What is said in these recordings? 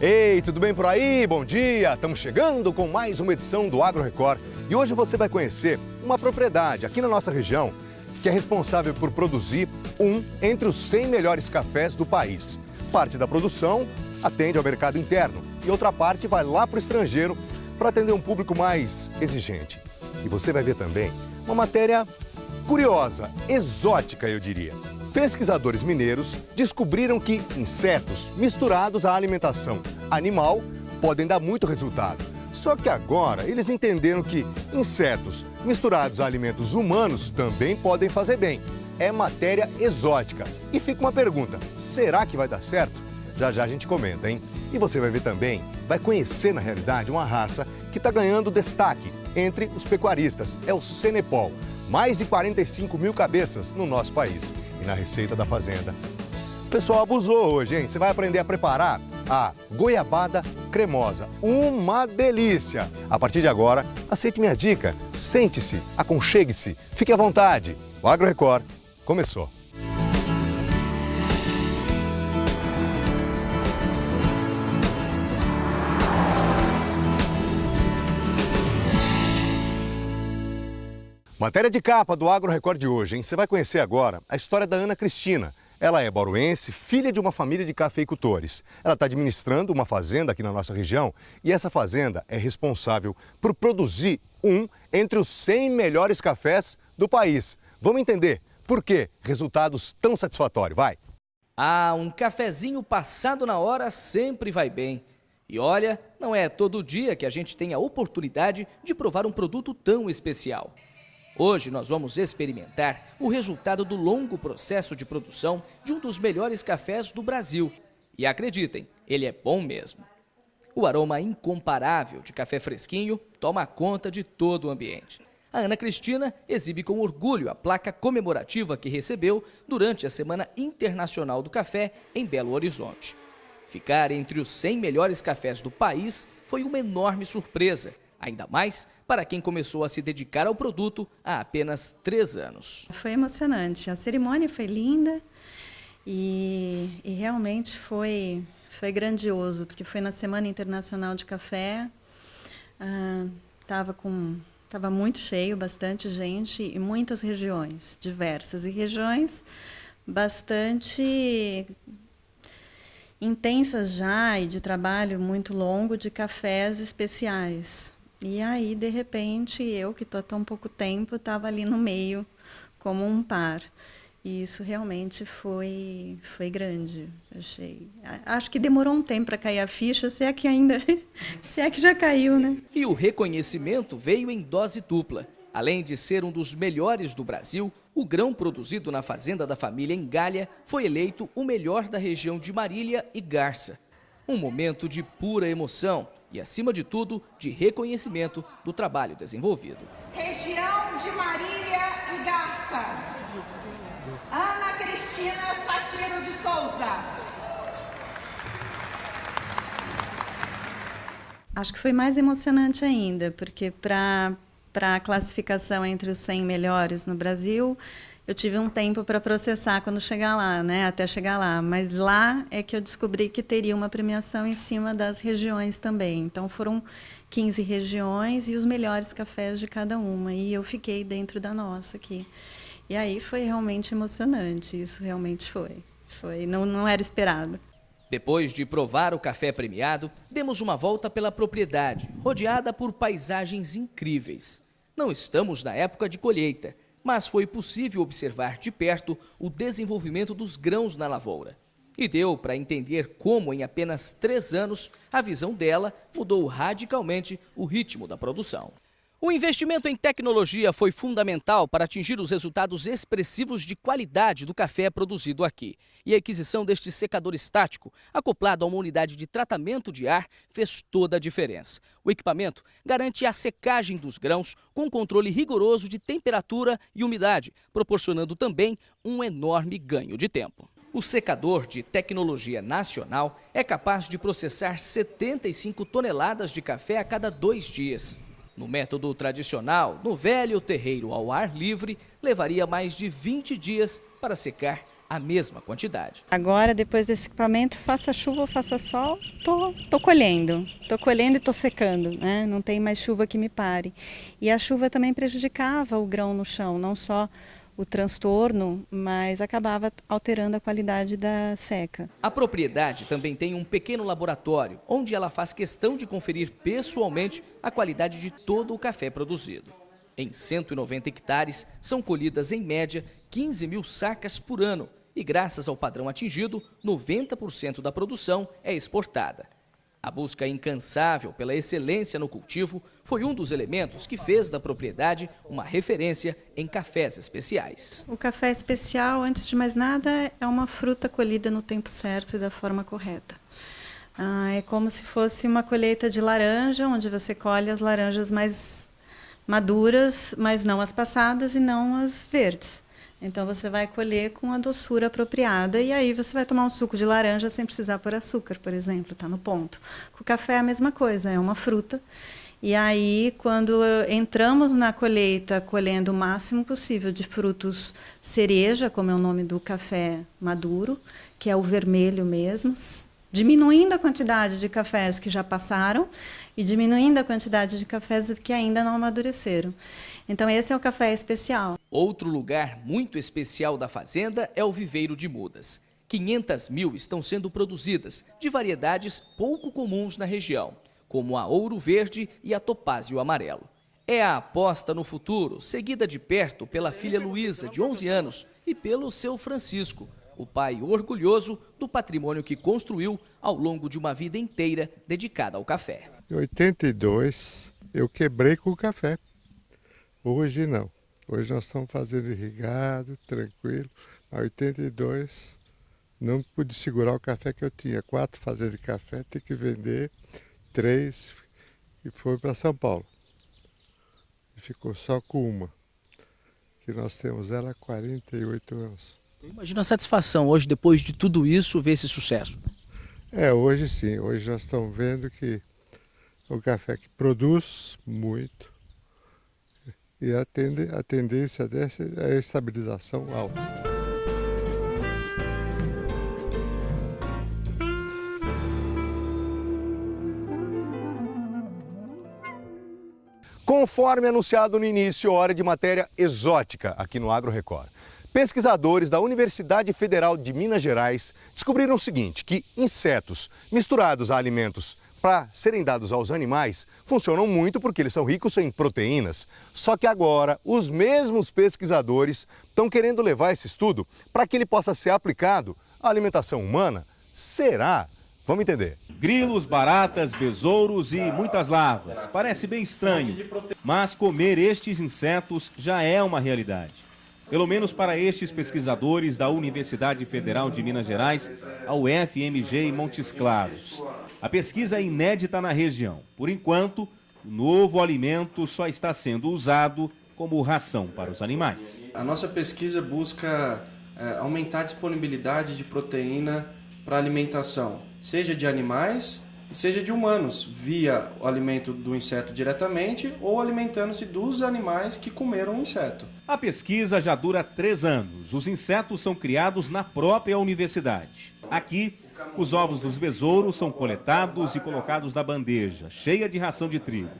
Ei, tudo bem por aí? Bom dia! Estamos chegando com mais uma edição do Agro Record e hoje você vai conhecer uma propriedade aqui na nossa região que é responsável por produzir entre os 100 melhores cafés do país. Parte da produção atende ao mercado interno e outra parte vai lá para o estrangeiro para atender um público mais exigente. E você vai ver também uma matéria curiosa, exótica, eu diria. Pesquisadores mineiros descobriram que insetos misturados à alimentação animal podem dar muito resultado. Só que agora eles entenderam que insetos misturados a alimentos humanos também podem fazer bem. É matéria exótica. E fica uma pergunta, será que vai dar certo? Já já a gente comenta, hein? E você vai ver também, vai conhecer na realidade uma raça que está ganhando destaque entre os pecuaristas. É o Senepol. Mais de 45 mil cabeças no nosso país. E na receita da fazenda, o pessoal abusou hoje, hein? Você vai aprender a preparar a goiabada cremosa. Uma delícia! A partir de agora, aceite minha dica. Sente-se, aconchegue-se, fique à vontade. O Agro Record começou. Matéria de capa do Agro Record de hoje, hein? Você vai conhecer agora a história da Ana Cristina. Ela é bauruense, filha de uma família de cafeicultores. Ela está administrando uma fazenda aqui na nossa região e essa fazenda é responsável por produzir entre os 100 melhores cafés do país. Vamos entender por que resultados tão satisfatórios, vai? Um cafezinho passado na hora sempre vai bem. E olha, não é todo dia que a gente tem a oportunidade de provar um produto tão especial. Hoje nós vamos experimentar o resultado do longo processo de produção de um dos melhores cafés do Brasil. E acreditem, ele é bom mesmo. O aroma incomparável de café fresquinho toma conta de todo o ambiente. A Ana Cristina exibe com orgulho a placa comemorativa que recebeu durante a Semana Internacional do Café em Belo Horizonte. Ficar entre os 100 melhores cafés do país foi uma enorme surpresa. Ainda mais para quem começou a se dedicar ao produto há apenas 3 anos. Foi emocionante, a cerimônia foi linda e realmente foi grandioso, porque foi na Semana Internacional de Café, estava muito cheio, bastante gente e muitas regiões diversas, e regiões bastante intensas já e de trabalho muito longo de cafés especiais. E aí, de repente, eu, que estou há tão pouco tempo, estava ali no meio, como um par. E isso realmente foi grande, achei. Acho que demorou um tempo para cair a ficha, se é que já caiu, né? E o reconhecimento veio em dose dupla. Além de ser um dos melhores do Brasil, o grão produzido na fazenda da família em Galha foi eleito o melhor da região de Marília e Garça. Um momento de pura emoção e, acima de tudo, de reconhecimento do trabalho desenvolvido. Região de Marília e Garça, Ana Cristina Satiro de Souza. Acho que foi mais emocionante ainda, porque para a classificação entre os 100 melhores no Brasil, eu tive um tempo para processar quando chegar lá, né? Até chegar lá. Mas lá é que eu descobri que teria uma premiação em cima das regiões também. Então foram 15 regiões e os melhores cafés de cada uma. E eu fiquei dentro da nossa aqui. E aí foi realmente emocionante. Isso realmente foi. Não era esperado. Depois de provar o café premiado, demos uma volta pela propriedade, rodeada por paisagens incríveis. Não estamos na época de colheita, mas foi possível observar de perto o desenvolvimento dos grãos na lavoura. E deu para entender como, em apenas 3 anos, a visão dela mudou radicalmente o ritmo da produção. O investimento em tecnologia foi fundamental para atingir os resultados expressivos de qualidade do café produzido aqui. E a aquisição deste secador estático, acoplado a uma unidade de tratamento de ar, fez toda a diferença. O equipamento garante a secagem dos grãos com controle rigoroso de temperatura e umidade, proporcionando também um enorme ganho de tempo. O secador de tecnologia nacional é capaz de processar 75 toneladas de café a cada 2 dias. No método tradicional, no velho terreiro ao ar livre, levaria mais de 20 dias para secar a mesma quantidade. Agora, depois desse equipamento, faça chuva ou faça sol, tô colhendo. Tô colhendo e tô secando, né? Não tem mais chuva que me pare. E a chuva também prejudicava o grão no chão, não só o transtorno, mas acabava alterando a qualidade da seca. A propriedade também tem um pequeno laboratório, onde ela faz questão de conferir pessoalmente a qualidade de todo o café produzido. Em 190 hectares, são colhidas em média 15 mil sacas por ano e, graças ao padrão atingido, 90% da produção é exportada. A busca incansável pela excelência no cultivo foi um dos elementos que fez da propriedade uma referência em cafés especiais. O café especial, antes de mais nada, é uma fruta colhida no tempo certo e da forma correta. É como se fosse uma colheita de laranja, onde você colhe as laranjas mais maduras, mas não as passadas e não as verdes. Então você vai colher com a doçura apropriada e aí você vai tomar um suco de laranja sem precisar pôr açúcar, por exemplo, está no ponto. Com o café é a mesma coisa, é uma fruta. E aí, quando entramos na colheita, colhendo o máximo possível de frutos cereja, como é o nome do café maduro, que é o vermelho mesmo, diminuindo a quantidade de cafés que já passaram e diminuindo a quantidade de cafés que ainda não amadureceram. Então esse é o café especial. Outro lugar muito especial da fazenda é o viveiro de mudas. 500 mil estão sendo produzidas, de variedades pouco comuns na região, como a ouro verde e a topázio amarelo. É a aposta no futuro, seguida de perto pela filha Luísa, de 11 anos, e pelo seu Francisco, o pai orgulhoso do patrimônio que construiu ao longo de uma vida inteira dedicada ao café. Em 82, eu quebrei com o café. Hoje não. Hoje nós estamos fazendo irrigado, tranquilo. Em 82, não pude segurar o café que eu tinha. 4 fazendas de café, tem que vender 3 e foi para São Paulo. E ficou só com uma, que nós temos ela há 48 anos. Imagina a satisfação hoje, depois de tudo isso, ver esse sucesso. Hoje sim. Hoje nós estamos vendo que o café que produz muito e a tendência dessa é a estabilização alta. Conforme anunciado no início, hora de matéria exótica aqui no Agro Record. Pesquisadores da Universidade Federal de Minas Gerais descobriram o seguinte, que insetos misturados a alimentos para serem dados aos animais funcionam muito porque eles são ricos em proteínas. Só que agora os mesmos pesquisadores estão querendo levar esse estudo para que ele possa ser aplicado à alimentação humana. Será? Vamos entender. Grilos, baratas, besouros e muitas larvas. Parece bem estranho, mas comer estes insetos já é uma realidade. Pelo menos para estes pesquisadores da Universidade Federal de Minas Gerais, a UFMG em Montes Claros. A pesquisa é inédita na região. Por enquanto, o novo alimento só está sendo usado como ração para os animais. A nossa pesquisa busca aumentar a disponibilidade de proteína para alimentação, seja de animais e seja de humanos, via o alimento do inseto diretamente ou alimentando-se dos animais que comeram o inseto. A pesquisa já dura 3 anos. Os insetos são criados na própria universidade. Aqui, os ovos dos besouros são coletados e colocados na bandeja, cheia de ração de trigo.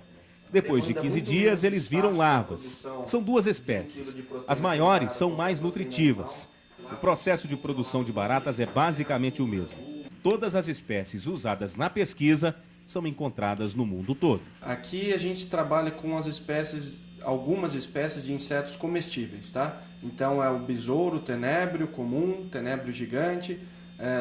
Depois de 15 dias, eles viram larvas. São 2 espécies. As maiores são mais nutritivas. O processo de produção de baratas é basicamente o mesmo. Todas as espécies usadas na pesquisa são encontradas no mundo todo. Aqui a gente trabalha com algumas espécies de insetos comestíveis, tá? Então é o besouro, tenébrio comum, tenébrio gigante.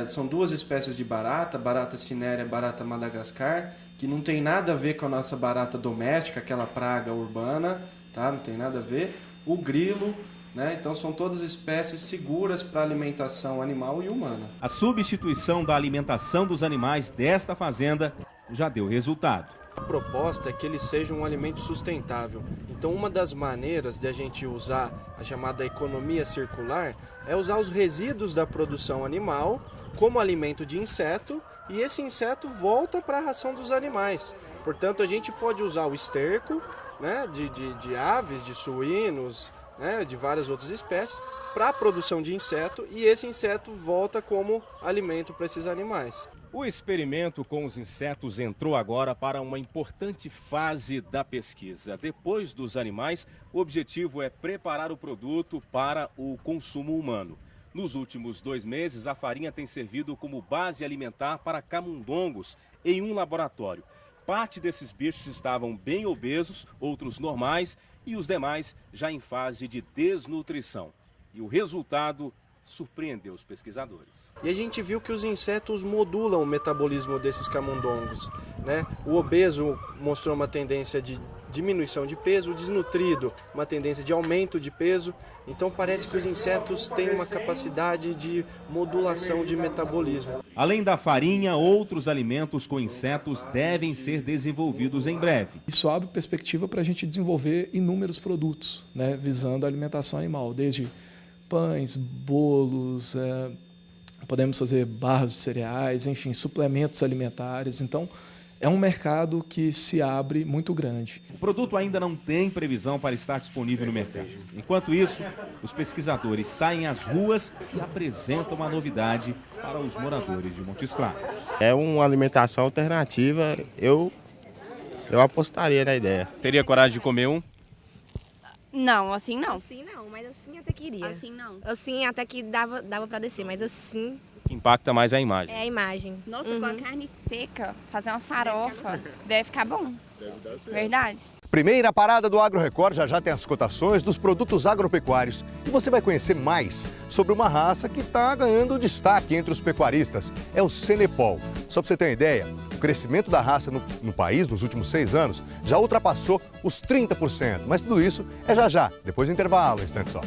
São 2 espécies de barata, barata cinérea, barata madagascar, que não tem nada a ver com a nossa barata doméstica, aquela praga urbana, tá? Não tem nada a ver. O grilo, né? Então são todas espécies seguras para alimentação animal e humana. A substituição da alimentação dos animais desta fazenda já deu resultado. A proposta é que ele seja um alimento sustentável. Então uma das maneiras de a gente usar a chamada economia circular é usar os resíduos da produção animal como alimento de inseto e esse inseto volta para a ração dos animais. Portanto, a gente pode usar o esterco, né, de aves, de suínos, né, de várias outras espécies, para a produção de inseto e esse inseto volta como alimento para esses animais. O experimento com os insetos entrou agora para uma importante fase da pesquisa. Depois dos animais, o objetivo é preparar o produto para o consumo humano. Nos últimos 2 meses, a farinha tem servido como base alimentar para camundongos em um laboratório. Parte desses bichos estavam bem obesos, outros normais e os demais já em fase de desnutrição. E o resultado surpreendeu os pesquisadores. E a gente viu que os insetos modulam o metabolismo desses camundongos, né? O obeso mostrou uma tendência de diminuição de peso, o desnutrido uma tendência de aumento de peso. Então parece que os insetos têm uma capacidade de modulação de metabolismo. Além da farinha, outros alimentos com insetos devem ser desenvolvidos em breve. Isso abre perspectiva para a gente desenvolver inúmeros produtos, né, visando a alimentação animal, desde pães, bolos, podemos fazer barras de cereais, enfim, suplementos alimentares. Então, é um mercado que se abre muito grande. O produto ainda não tem previsão para estar disponível no mercado. Enquanto isso, os pesquisadores saem às ruas e apresentam uma novidade para os moradores de Montes Claros. É uma alimentação alternativa, eu apostaria na ideia. Teria coragem de comer um? Não, assim não. Assim não, mas assim até queria. Assim não. Assim até que dava para descer, mas assim... O que impacta mais é a imagem. É a imagem. Nossa, com a carne seca, fazer uma farofa, deve ficar bom. Verdade. Primeira parada do Agro Record, já tem as cotações dos produtos agropecuários. E você vai conhecer mais sobre uma raça que está ganhando destaque entre os pecuaristas. É o Senepol. Só para você ter uma ideia, o crescimento da raça no país nos últimos 6 anos já ultrapassou os 30%. Mas tudo isso é já, depois do intervalo, um instante só.